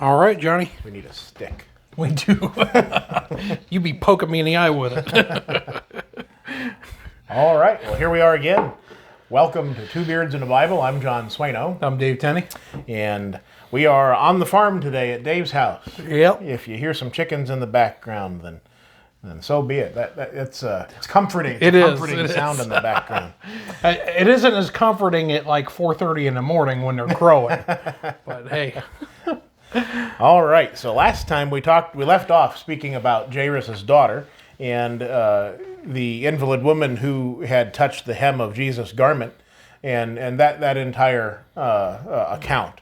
All right, Johnny. We need a stick. We do. You be poking me in the eye with it. All right. Well, here we are again. Welcome to Two Beards in the Bible. I'm John Swano. I'm Dave Tenney. And we are on the farm today at Dave's house. Yep. If you hear some chickens in the background, then so be it. It's comforting. It's a comforting sound in the background. It isn't as comforting at like 4:30 in the morning when they're crowing. But hey. All right. So last time we left off speaking about Jairus' daughter and the invalid woman who had touched the hem of Jesus' garment, and that entire account.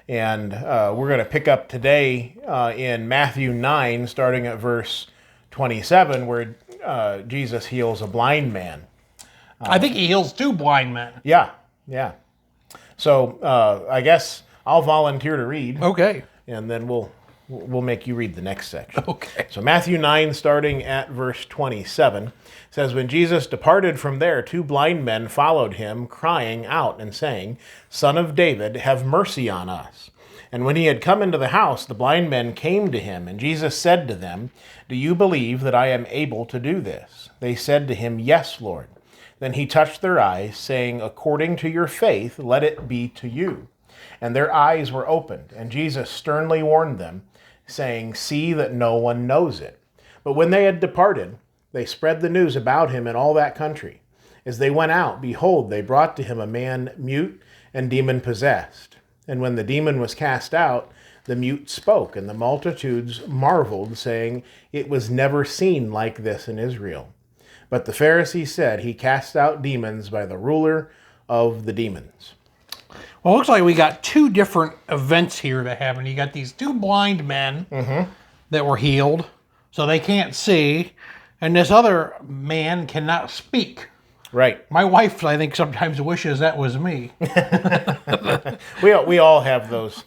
And we're going to pick up today in Matthew 9, starting at verse 27, where Jesus heals a blind man. I think he heals two blind men. Yeah. So I guess I'll volunteer to read. Okay. And then we'll make you read the next section. Okay. So Matthew 9, starting at verse 27, says, "When Jesus departed from there, two blind men followed him, crying out and saying, 'Son of David, have mercy on us.' And when he had come into the house, the blind men came to him, and Jesus said to them, 'Do you believe that I am able to do this?' They said to him, 'Yes, Lord.' Then he touched their eyes, saying, 'According to your faith, let it be to you.' And their eyes were opened, and Jesus sternly warned them, saying, 'See that no one knows it.' But when they had departed, they spread the news about him in all that country. As they went out, behold, they brought to him a man mute and demon-possessed. And when the demon was cast out, the mute spoke, and the multitudes marveled, saying, 'It was never seen like this in Israel.' But the Pharisees said, 'He casts out demons by the ruler of the demons.'" Well, it looks like we got two different events here that happened. You got these two blind men that were healed, so they can't see, and this other man cannot speak. Right. My wife, I think, sometimes wishes that was me. We all have those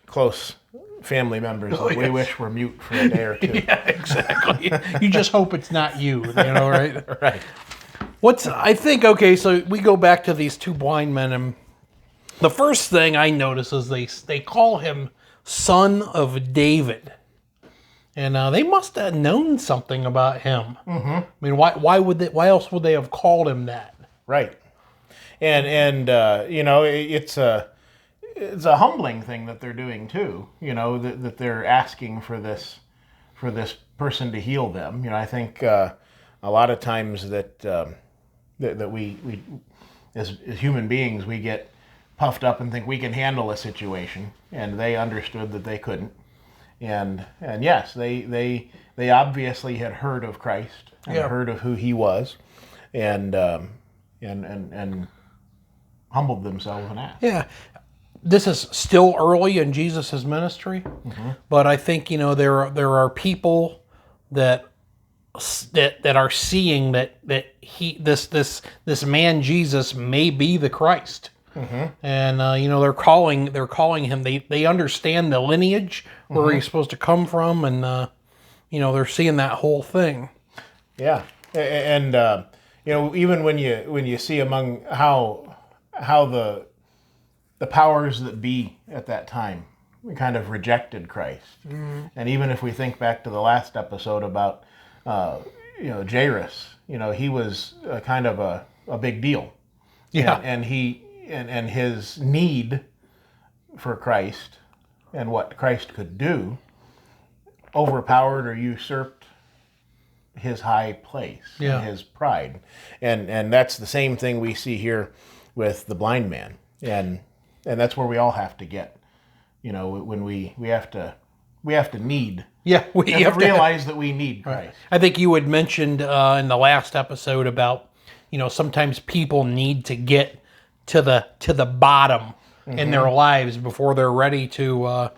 close family members that we wish were mute for a day or two. Yeah, exactly. You just hope it's not you, right? Right. Okay, so we go back to these two blind men, and the first thing I notice is they call him Son of David. And they must have known something about him. Mm-hmm. I mean, why else would they have called him that? Right. And it's a humbling thing that they're doing too. That they're asking for this person to heal them. I think a lot of times that we as human beings, we get puffed up and think we can handle a situation, and they understood that they couldn't. And yes, they obviously had heard of Christ and heard of who he was, and humbled themselves and asked. Yeah, this is still early in Jesus' ministry, but I think there are people that are seeing that this man Jesus may be the Christ. And they're calling him. They understand the lineage where he's supposed to come from, and they're seeing that whole thing. Yeah, and even when you see among how the powers that be at that time kind of rejected Christ, and even if we think back to the last episode about Jairus, he was kind of a big deal. Yeah, and he. And his need for Christ and what Christ could do overpowered or usurped his high place and his pride. And that's the same thing we see here with the blind man. And that's where we all have to get. When we have to need. Yeah, we have to realize that we need Christ. Right. I think you had mentioned in the last episode about sometimes people need to get to the bottom in their lives before they're ready to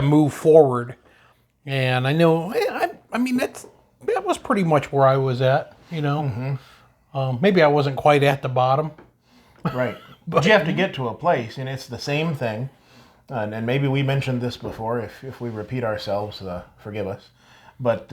move forward. And I know, I mean that was pretty much where I was at. Maybe I wasn't quite at the bottom. Right, but you have to get to a place, and it's the same thing. And maybe we mentioned this before. If we repeat ourselves, forgive us. But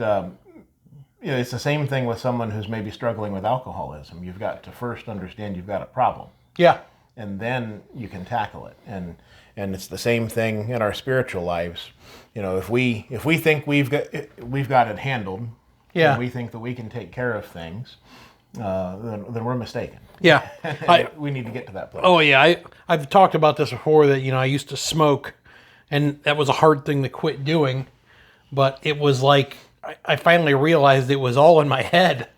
it's the same thing with someone who's maybe struggling with alcoholism. You've got to first understand you've got a problem. Yeah. And then you can tackle it. And And it's the same thing in our spiritual lives. You know, if we think we've got it handled, Yeah. and we think that we can take care of things, then we're mistaken. Yeah. We need to get to that place. Oh yeah, I've talked about this before that I used to smoke, and that was a hard thing to quit doing, but it was like I finally realized it was all in my head.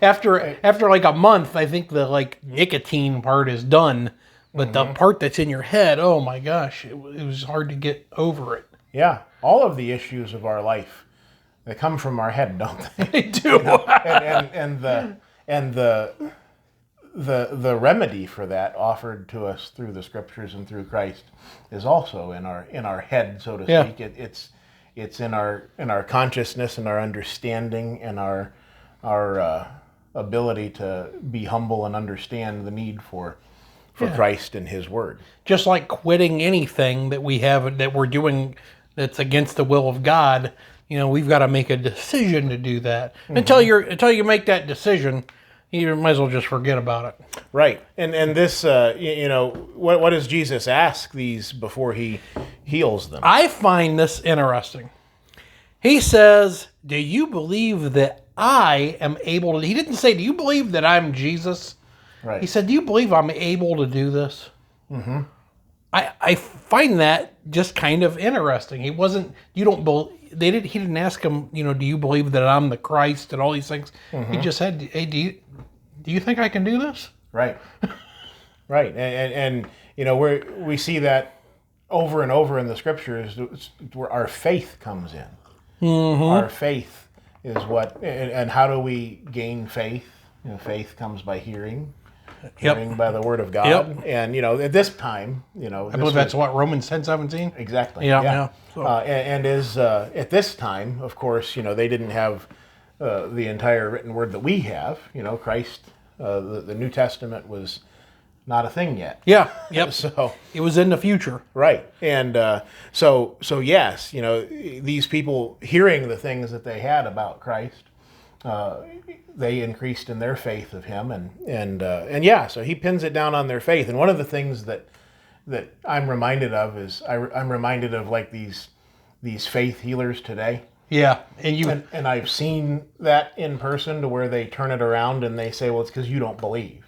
After like a month, I think the like nicotine part is done, but the part that's in your head, oh my gosh, it was hard to get over it. Yeah, all of the issues of our life, they come from our head, don't they? They do. And the remedy for that offered to us through the scriptures and through Christ is also in our head, so to Yeah. speak. It's in our consciousness and our understanding and our ability to be humble and understand the need for Christ and His Word. Just like quitting anything that we have that we're doing that's against the will of God, we've got to make a decision to do that. Until you make that decision, you might as well just forget about it. Right, and this, what does Jesus ask these before He heals them? I find this interesting. He says, "Do you believe that I am able to?" He didn't say, "Do you believe that I'm Jesus?" Right. He said, "Do you believe I'm able to do this?" Mm-hmm. I find that just kind of interesting. He wasn't. You don't believe. He didn't ask him. Do you believe that I'm the Christ and all these things? Mm-hmm. He just said, "Hey, do you think I can do this?" Right. Right. And we see that over and over in the scriptures where our faith comes in. Mm-hmm. Our faith is what, and how do we gain faith? Faith comes by hearing. Hearing by the word of God. Yep. And, at this time, I believe that's what, Romans 10:17? Exactly. Yeah. So. And at this time, of course, they didn't have the entire written word that we have. Christ, the New Testament was not a thing yet. Yeah. Yep. So it was in the future. Right. And so yes, these people hearing the things that they had about Christ, they increased in their faith of Him, and so He pins it down on their faith. And one of the things that I'm reminded of is I'm reminded of like these faith healers today. Yeah, and I've seen that in person to where they turn it around and they say, well, it's because you don't believe,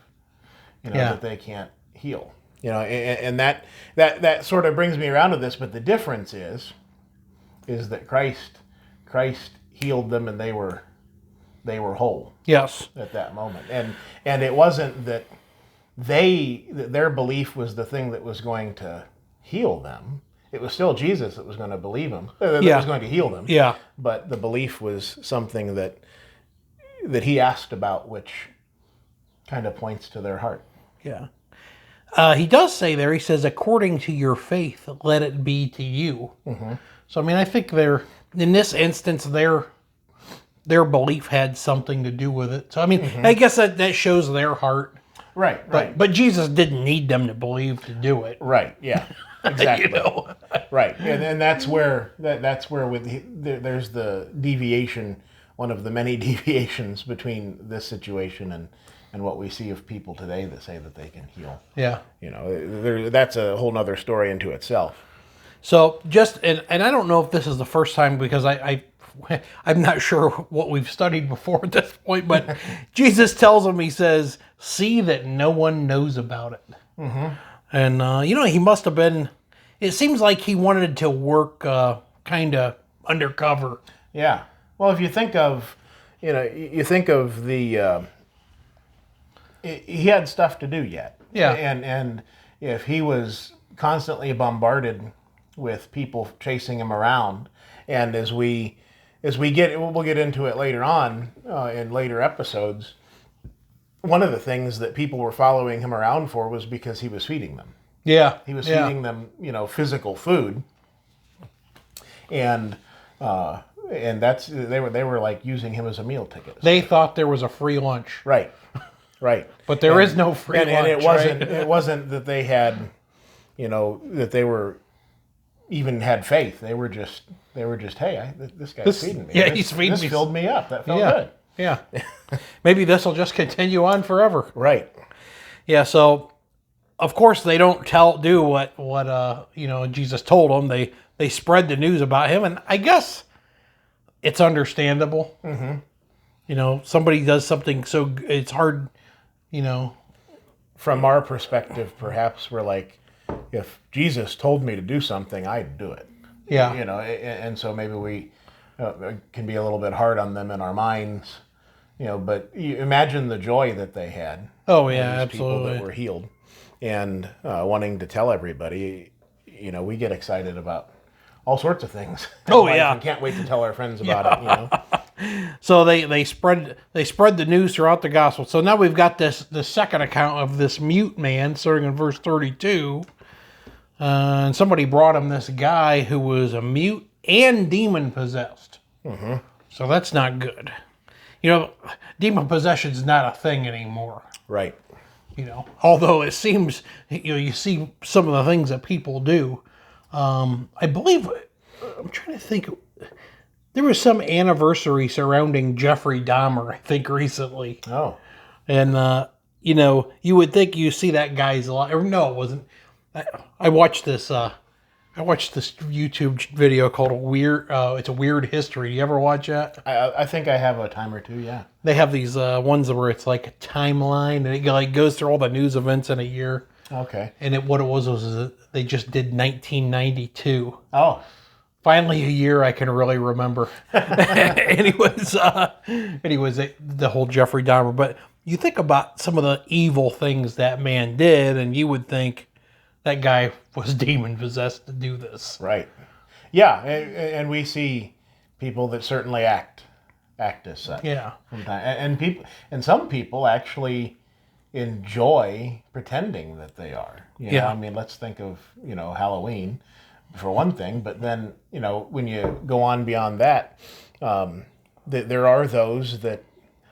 that they can't heal. And that sort of brings me around to this. But the difference is that Christ healed them and they were whole. Yes. At that moment. And it wasn't that their belief was the thing that was going to heal them. It was still Jesus that was going to believe them. That was going to heal them. Yeah. But the belief was something that He asked about, which kind of points to their heart. Yeah. He does say there, He says, "According to your faith, let it be to you." Mm-hmm. So, I think in this instance, their belief had something to do with it. So, mm-hmm. I guess that shows their heart. Right. But Jesus didn't need them to believe to do it. Right, yeah. Exactly. Right. And that's where there's the deviation, one of the many deviations between this situation and what we see of people today that say that they can heal. Yeah. That's a whole nother story into itself. So and I don't know if this is the first time, because I'm not sure what we've studied before at this point, but Jesus tells them, He says, "See that no one knows about it." Mm-hmm. And, He must have been, it seems like He wanted to work kind of undercover. Yeah. Well, if you think of, the, He had stuff to do yet. Yeah. And if He was constantly bombarded with people chasing Him around, and we'll get into it later on in later episodes, one of the things that people were following Him around for was because He was feeding them. Yeah. He was feeding them, physical food. And that's they were like using Him as a meal ticket. They thought there was a free lunch. Right. But there is no free lunch. And it wasn't that they had, that they were even had faith. They were just, hey, this guy's feeding me. Yeah, he's feeding me. This filled me up. That felt good. Yeah. Maybe this will just continue on forever. Right. Yeah, so of course, they don't do what Jesus told them. They spread the news about him, and I guess it's understandable. Somebody does something so it's hard. From our perspective, perhaps we're like, if Jesus told me to do something, I'd do it. Yeah. And so maybe we can be a little bit hard on them in our minds. But you imagine the joy that they had. Oh yeah, these people absolutely. that were healed, and wanting to tell everybody. We get excited about all sorts of things. Oh yeah, and can't wait to tell our friends about it. So they spread the news throughout the gospel. So now we've got the second account of this mute man, starting in verse 32. And somebody brought him this guy who was a mute and demon possessed. So that's not good. Demon possession is not a thing anymore. Right. Although it seems, you see some of the things that people do. I believe, I'm trying to think, there was some anniversary surrounding Jeffrey Dahmer, I think, recently. Oh. And, you would think you see that guy's life. No, it wasn't. I watched this YouTube video called it's a Weird History. You ever watch that? I think I have a time or two, yeah. They have these ones where it's like a timeline, and it goes through all the news events in a year. Okay. And what it was they just did 1992. Oh. Finally, a year I can really remember. And it was the whole Jeffrey Dahmer. But you think about some of the evil things that man did, and you would think that guy was demon possessed to do this. Right. Yeah, and we see people that certainly act as such. Yeah. From time, and some people actually enjoy pretending that they are. Yeah. I mean, let's think of Halloween for one thing, but then when you go on beyond that, there are those that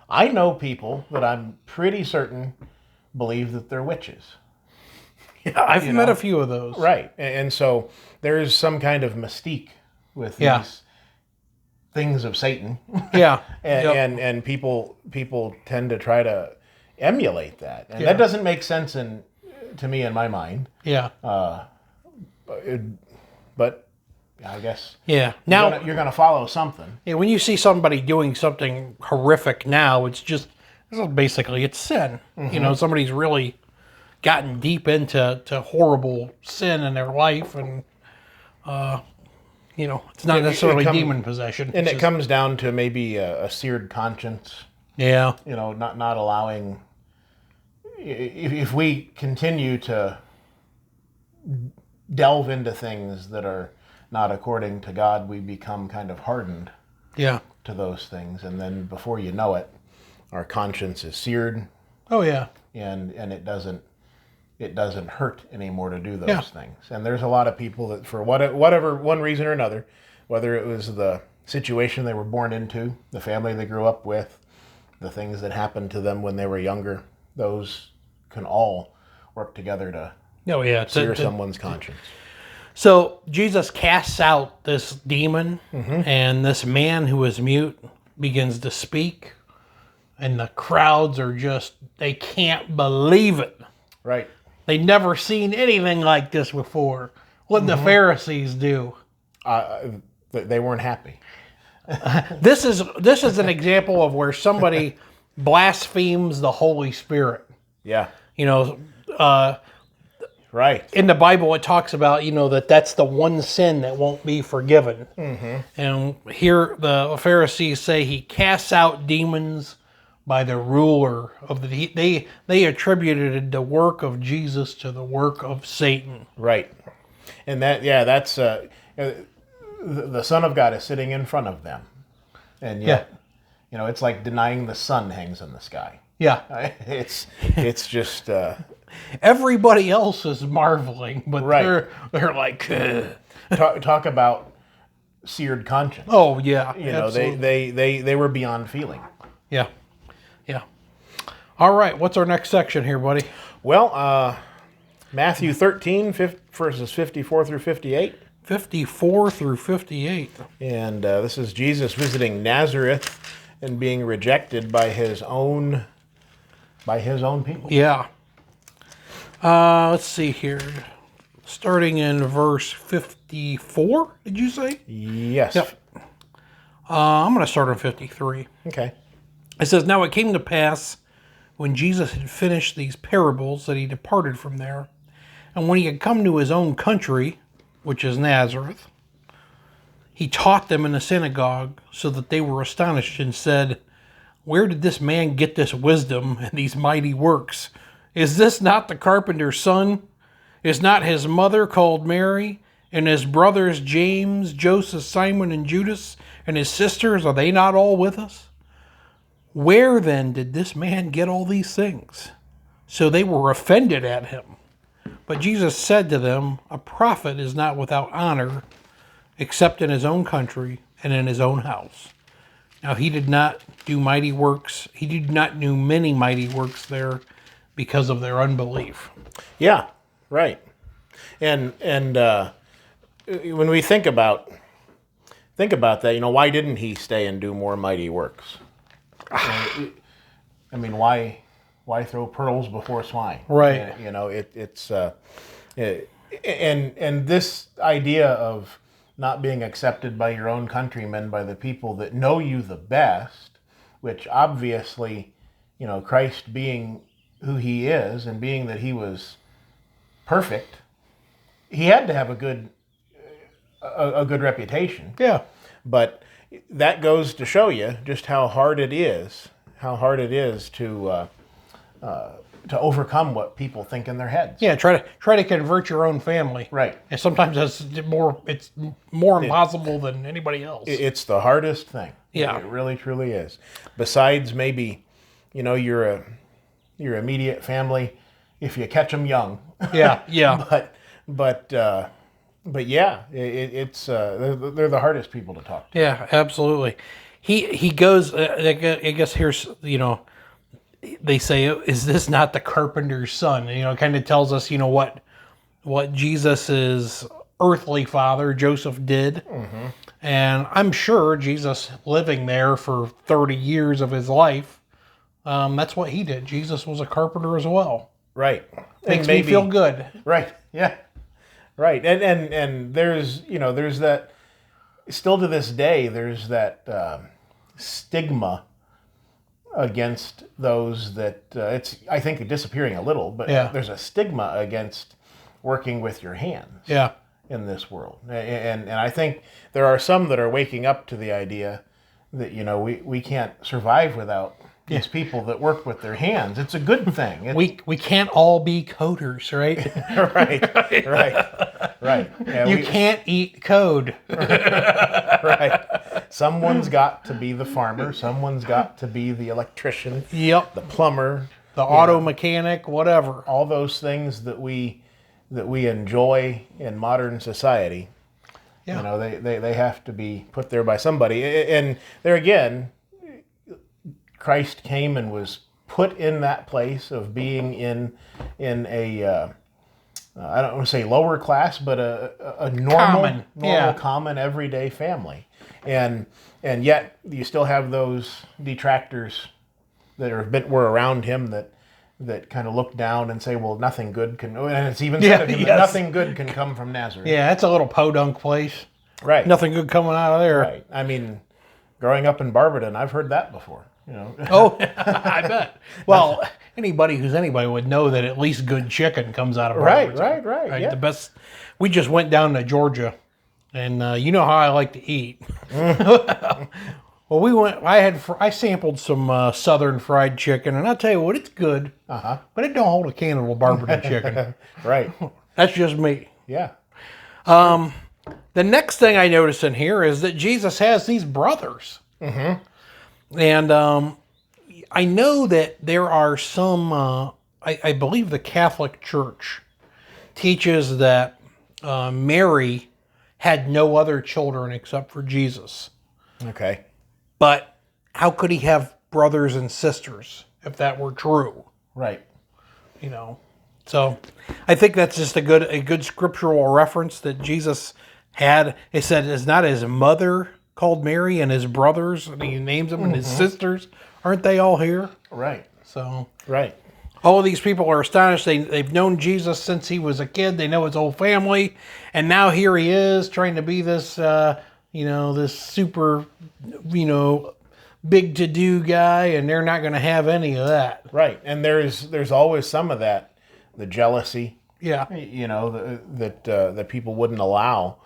I know people that I'm pretty certain believe that they're witches. Yeah, I've met a few of those. Right. And so there's some kind of mystique with these things of Satan. Yeah. And people tend to try to emulate that. And that doesn't make sense to me in my mind. Yeah. But I guess now you're going to follow something. Yeah, when you see somebody doing something horrific now, it's basically it's sin. Somebody's really gotten deep into horrible sin in their life, and it's not necessarily demon possession. And it comes down to maybe a seared conscience. Yeah. Not allowing. If we continue to delve into things that are not according to God, we become kind of hardened. Yeah. To those things, and then before you know it, our conscience is seared. Oh yeah. And it doesn't hurt anymore to do those things. And there's a lot of people that, for whatever one reason or another, whether it was the situation they were born into, the family they grew up with, the things that happened to them when they were younger, those can all work together to sear someone's conscience. So Jesus casts out this demon, and this man who is mute begins to speak, and the crowds are they can't believe it. Right. They'd never seen anything like this before. What did the Pharisees do? They weren't happy. This is an example of where somebody blasphemes the Holy Spirit. Yeah. Right. In the Bible, it talks about, that's the one sin that won't be forgiven. And here the Pharisees say he casts out demons by the ruler of they attributed the work of Jesus to the work of Satan. Right. And that's the Son of God is sitting in front of them. And yet, it's like denying the sun hangs in the sky. Yeah. It's just everybody else is marveling, but they're like talk about seared conscience. Oh yeah. Absolutely. They were beyond feeling. Yeah. Yeah. All right, what's our next section here, buddy? Well, Matthew 13 verses 54 through 58. 54 through 58. And this is Jesus visiting Nazareth and being rejected by his own people. Yeah. Let's see here. Starting in verse 54, did you say? Yes. Yep. I'm going to start on 53. Okay. It says, "Now it came to pass, when Jesus had finished these parables, that he departed from there. And when he had come to his own country, which is Nazareth, he taught them in the synagogue, so that they were astonished and said, 'Where did this man get this wisdom and these mighty works? Is this not the carpenter's son? Is not his mother called Mary? And his brothers James, Joseph, Simon, and Judas, and his sisters, are they not all with us? Where then did this man get all these things?' So they were offended at him. But Jesus said to them, 'A prophet is not without honor, except in his own country and in his own house.' Now he did not do mighty works. He did not do many mighty works there because of their unbelief." Yeah. Right. And when we think about that, why didn't he stay and do more mighty works? I mean, why throw pearls before swine? Right. And this idea of not being accepted by your own countrymen, by the people that know you the best, which obviously, Christ being who he is and being that he was perfect, he had to have a good reputation. Yeah. But that goes to show you just how hard it is to overcome what people think in their heads. Yeah, try to convert your own family. Right. And sometimes it's more impossible than anybody else. It's the hardest thing. Yeah. It really, truly is. Besides maybe, your immediate family, if you catch them young. Yeah, yeah. But yeah, they're the hardest people to talk to. Yeah, absolutely. He goes, I guess here's, they say, "Is this not the carpenter's son?" It kind of tells us, what Jesus's earthly father, Joseph, did. Mm-hmm. And I'm sure Jesus, living there for 30 years of his life, that's what he did. Jesus was a carpenter as well. Right. Makes me feel good. Right. Yeah. Right. And there's that, still to this day, there's that stigma against those that it's, I think, disappearing a little, but Yeah. there's a stigma against working with your hands. Yeah. In this world. And I think there are some that are waking up to the idea that, we can't survive without these people that work with their hands. It's a good thing. We can't all be coders, right? Right. Yeah, You can't eat code. Right. Someone's got to be the farmer. Someone's got to be the electrician. Yep. The plumber. The auto mechanic, whatever. All those things that we enjoy in modern society. Yeah. They have to be put there by somebody. And there again, Christ came and was put in that place of being in a I don't want to say lower class, but a normal, common, everyday family. And yet you still have those detractors that were around him that kind of look down and say, well, nothing good can, and it's even said of him that nothing good can come from Nazareth. Yeah, that's a little podunk place. Right. Nothing good coming out of there. Right. I mean, growing up in Barberton, I've heard that before. Oh, I bet. Well, anybody would know that at least good chicken comes out of Barberton. Right. Yeah. The best. We just went down to Georgia, and you know how I like to eat. Well, we went. I sampled some Southern fried chicken, and I'll tell you what, it's good. But it don't hold a candle to Barberton chicken. Right. That's just me. Yeah. The next thing I notice in here is that Jesus has these brothers. Mm-hmm. And I know that there are some, I believe the Catholic Church teaches that Mary had no other children except for Jesus. Okay. But how could he have brothers and sisters if that were true? Right. So I think that's just a good scriptural reference that Jesus had. It said, "Is not his mother called Mary, and his brothers," and he names them, and his sisters, aren't they all here? Right. So Right. All of these people are astonished. They've known Jesus since he was a kid. They know his whole family. And now here he is trying to be this, this super, big to-do guy, and they're not going to have any of that. Right. And there's always some of that, the jealousy, Yeah. that people wouldn't allow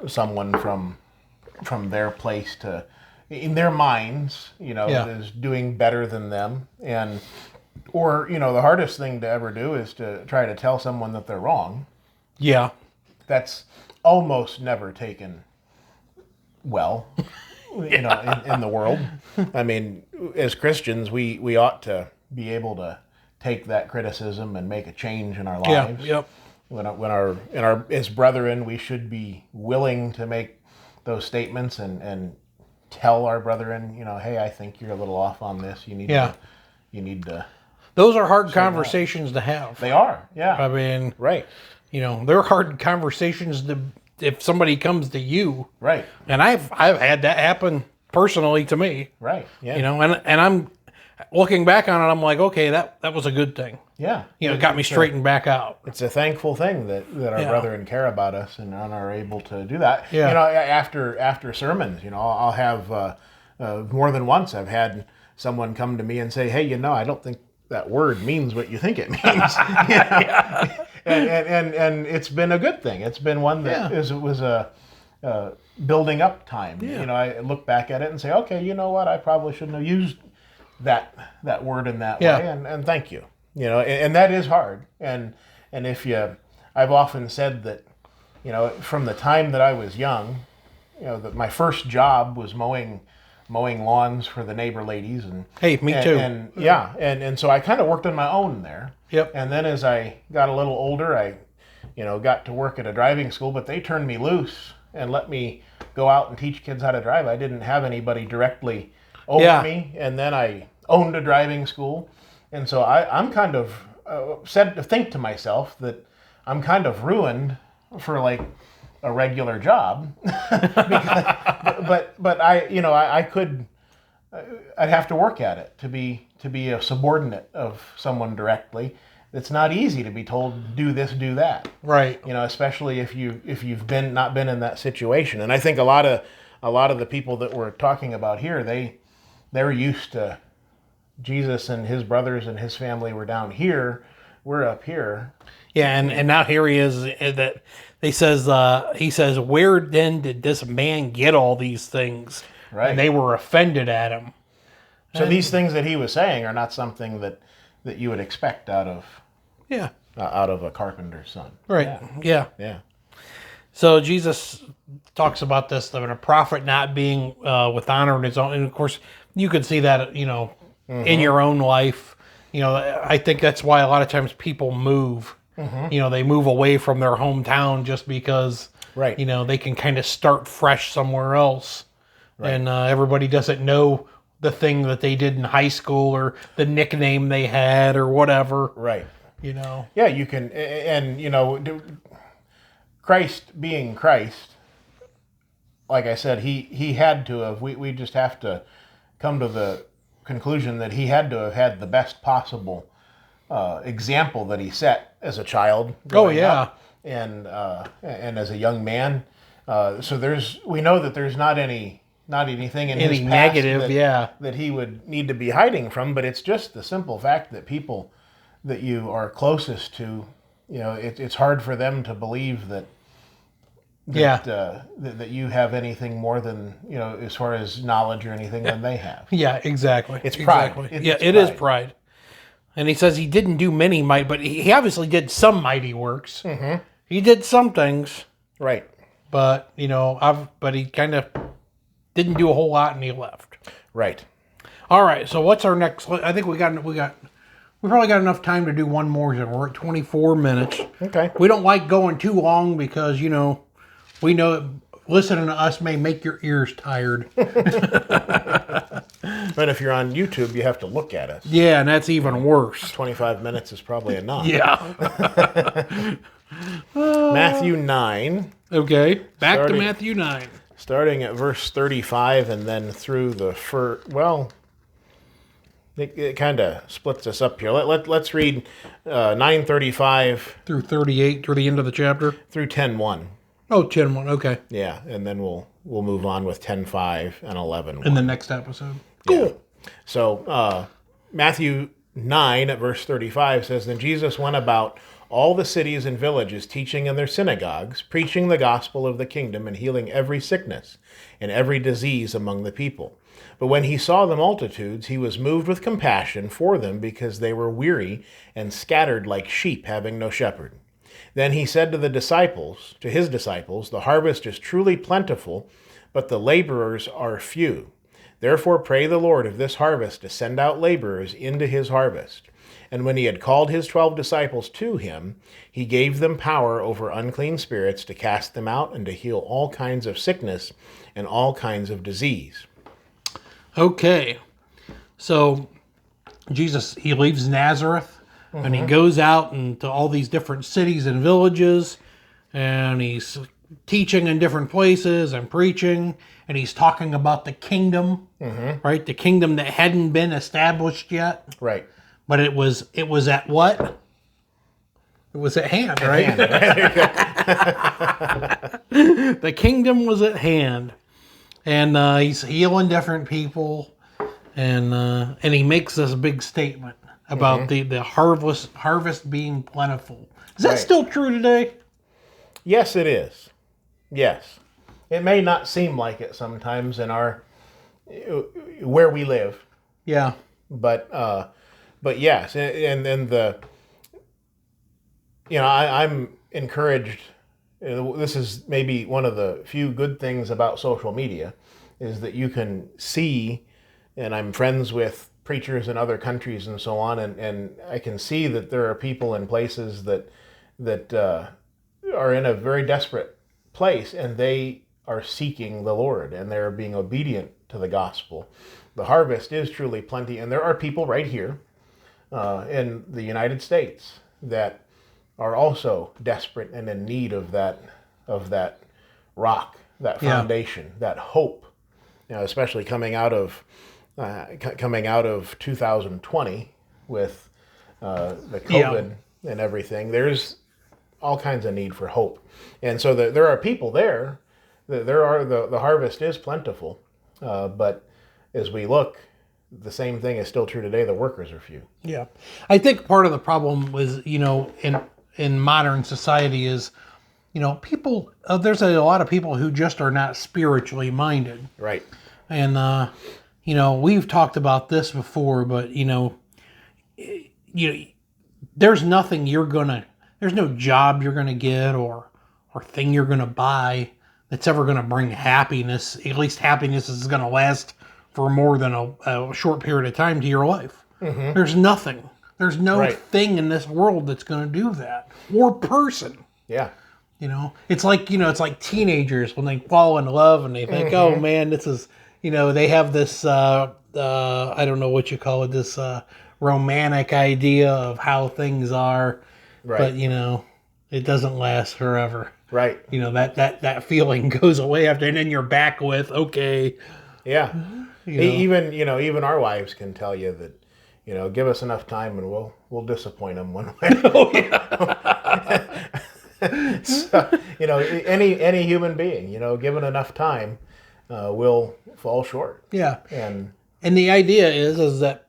someone from their place to, in their minds, is doing better than them. Or the hardest thing to ever do is to try to tell someone that they're wrong. Yeah. That's almost never taken well, in the world. I mean, as Christians, we ought to be able to take that criticism and make a change in our lives. Yeah. Yep. When as brethren, we should be willing to make those statements and tell our brethren, hey, I think you're a little off on this. You need to. Those are hard conversations to have. They are. Yeah. I mean, right. They're hard conversations if somebody comes to you. Right. And I've had that happen personally to me. Right. Yeah. And I'm looking back on it, I'm like, okay, that was a good thing. Yeah. It got me straightened back out. It's a thankful thing that our brethren care about us and are able to do that. Yeah. After sermons, I'll have more than once I've had someone come to me and say, hey, I don't think that word means what you think it means. and it's been a good thing. It's been one that was a building up time. Yeah. I look back at it and say, okay, you know what? I probably shouldn't have used that word in that way. And thank you. And that is hard. And I've often said that, from the time that I was young, that my first job was mowing lawns for the neighbor ladies, and hey, me too. And so I kind of worked on my own there. Yep. And then as I got a little older, I got to work at a driving school, but they turned me loose and let me go out and teach kids how to drive. I didn't have anybody directly over me, and then I owned a driving school, and so I'm kind of think to myself that I'm kind of ruined for like a regular job, but I could, I'd have to work at it to be a subordinate of someone directly. It's not easy to be told do this, do that. Right. Especially if you've not been in that situation. And I think a lot of the people that we're talking about here, they're used to Jesus and his brothers and his family were down here. We're up here. Yeah, and now here he is. That he says, where then did this man get all these things? Right. And they were offended at him. So these things that he was saying are not something that you would expect out of a carpenter's son. Right. Yeah. So Jesus talks about this, that a prophet not being with honor in his own, and of course you could see that in your own life. I think that's why a lot of times people move. Mm-hmm. They move away from their hometown just because, right. They can kind of start fresh somewhere else. Right. And everybody doesn't know the thing that they did in high school or the nickname they had or whatever. Right. Yeah, you can, and Christ being Christ, like I said, he had to have, we just have to come to the conclusion that he had to have had the best possible example that he set as a child. Oh yeah, and as a young man. So we know that there's not anything in his past negative, that he would need to be hiding from. But it's just the simple fact that people that you are closest to, it's hard for them to believe that you have anything more than, as far as knowledge or anything than they have. Yeah, exactly. It's pride. Exactly. It is pride. And he says he didn't do many mighty, but he obviously did some mighty works. Mm-hmm. He did some things. Right. But, but he kind of didn't do a whole lot and he left. Right. All right. So what's our next? I think we probably got enough time to do one more. We're at 24 minutes. Okay. We don't like going too long because, we know listening to us may make your ears tired. But if you're on YouTube, you have to look at us. Yeah, and that's even worse. 25 minutes is probably enough. Yeah. Matthew 9. Okay, back to Matthew 9. Starting at verse 35 and then through the It kind of splits us up here. Let's read 9:35 Through 38, through the end of the chapter. through 10:1. Oh, 10:1. Okay. Yeah, and then we'll move on with 10:5 and 11:1. In the next episode. Cool. So Matthew 9 at verse 35 says, Then Jesus went about all the cities and villages, teaching in their synagogues, preaching the gospel of the kingdom, and healing every sickness and every disease among the people. But when he saw the multitudes, he was moved with compassion for them, because they were weary and scattered like sheep having no shepherd. Then he said to his disciples, The harvest is truly plentiful, but the laborers are few. Therefore pray the Lord of this harvest to send out laborers into his harvest. And when he had called his 12 disciples to him, he gave them power over unclean spirits to cast them out and to heal all kinds of sickness and all kinds of disease. Okay. So Jesus, he leaves Nazareth and he goes out into all these different cities and villages, and he's teaching in different places and preaching, and he's talking about the kingdom, right? The kingdom that hadn't been established yet. Right. But it was at what? It was at hand, right? The kingdom was at hand. And he's healing different people, and he makes this big statement about the harvest being plentiful. Is that Right. still true today? Yes, it is. Yes. It may not seem like it sometimes in where we live, Yeah. but yes, and I'm encouraged. This is maybe one of the few good things about social media, is that you can see, and I'm friends with preachers in other countries and so on, and I can see that there are people in places that are in a very desperate place, and they are seeking the Lord, and they're being obedient to the gospel. The harvest is truly plenty, and there are people right here in the United States that are also desperate and in need of that rock, that foundation, that hope. Especially coming out of 2020 with the COVID and everything. There's all kinds of need for hope, and so there are people there. The harvest is plentiful, but as we look, the same thing is still true today. The workers are few. Yeah. I think part of the problem was, in modern society is, people, there's a lot of people who just are not spiritually minded. Right. And, we've talked about this before, but, there's nothing there's no job you're going to get or thing you're going to buy that's ever going to bring happiness. At least happiness is going to last for more than a short period of time to your life. Mm-hmm. There's nothing. There's no thing in this world that's going to do that. Or person. Yeah. It's like teenagers when they fall in love and they think, oh man, this is, they have this, I don't know what you call it, this romantic idea of how things are. Right. But, it doesn't last forever. Right. That feeling goes away after, and then you're back with, okay. Yeah. Even our wives can tell you that, give us enough time and we'll disappoint them one way. Oh, yeah. So, any human being, given enough time, will fall short. Yeah. And the idea is that,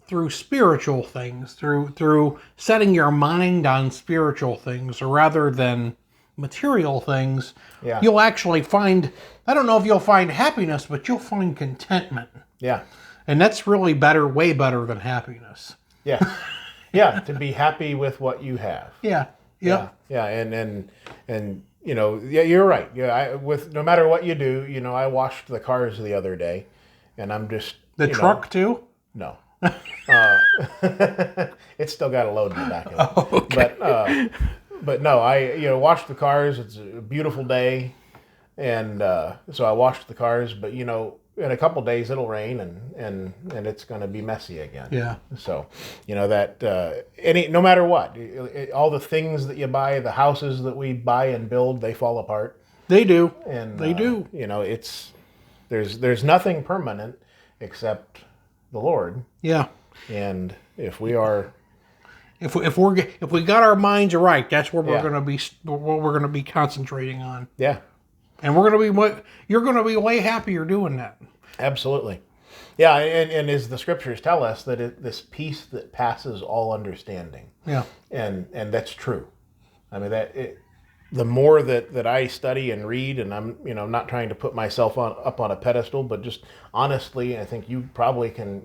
through spiritual things, through setting your mind on spiritual things rather than material things, you'll actually find, I don't know if you'll find happiness, but you'll find contentment. Yeah. And that's really way better than happiness. Yeah. Yeah, to be happy with what you have. Yeah. Yep. Yeah. And you're right. Yeah, no matter what you do, I washed the cars the other day, and I'm just the truck too? No. It's still got a load in the back of it. Oh, okay. But no, I washed the cars. It's a beautiful day, and so I washed the cars. But in a couple days it'll rain, and it's going to be messy again. Yeah. So that no matter what, all the things that you buy, the houses that we buy and build, they fall apart. They do. And they do. There's nothing permanent, except the Lord. Yeah. And if we are, If we got our minds right, that's where we're Yeah. going to be. What we're going to be concentrating on, yeah, and we're going to be. You're going to be way happier doing that. absolutely. Yeah, and as the scriptures tell us, that this peace that passes all understanding, Yeah. and that's true. I mean, the more that I study and read, and I'm not trying to put myself up on a pedestal, but just honestly, I think you probably can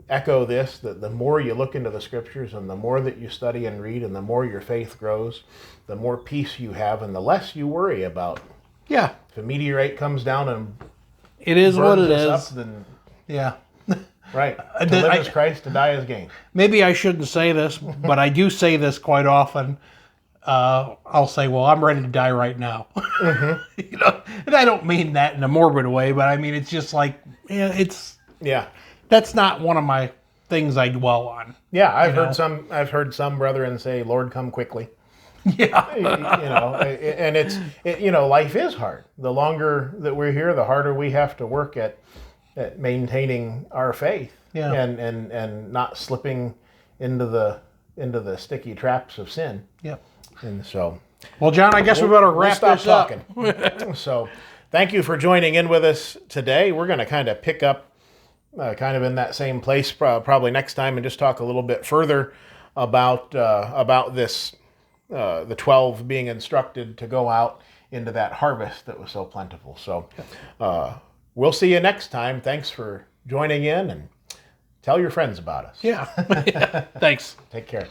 echo this, that the more you look into the scriptures and the more that you study and read and the more your faith grows, the more peace you have and the less you worry about Yeah. if a meteorite comes down and It is what burns it us is. up, then Yeah. right. To live is Christ, to die is gain. Maybe I shouldn't say this, but I do say this quite often. I'll say, "Well, I'm ready to die right now." And I don't mean that in a morbid way, but I mean it's just like, yeah, Yeah. that's not one of my things I dwell on. Yeah, I've heard some brethren say, "Lord, come quickly." Yeah. And life is hard. The longer that we're here, the harder we have to work at maintaining our faith, Yeah. and not slipping into the sticky traps of sin. Yep. And so, Well, John, I guess we better we'll wrap stop this up. talking. So, thank you for joining in with us today. We're going to kind of pick up, kind of in that same place, probably next time, and just talk a little bit further about this, the 12 being instructed to go out into that harvest that was so plentiful. So, we'll see you next time. Thanks for joining in, and tell your friends about us. Yeah. Thanks. Take care.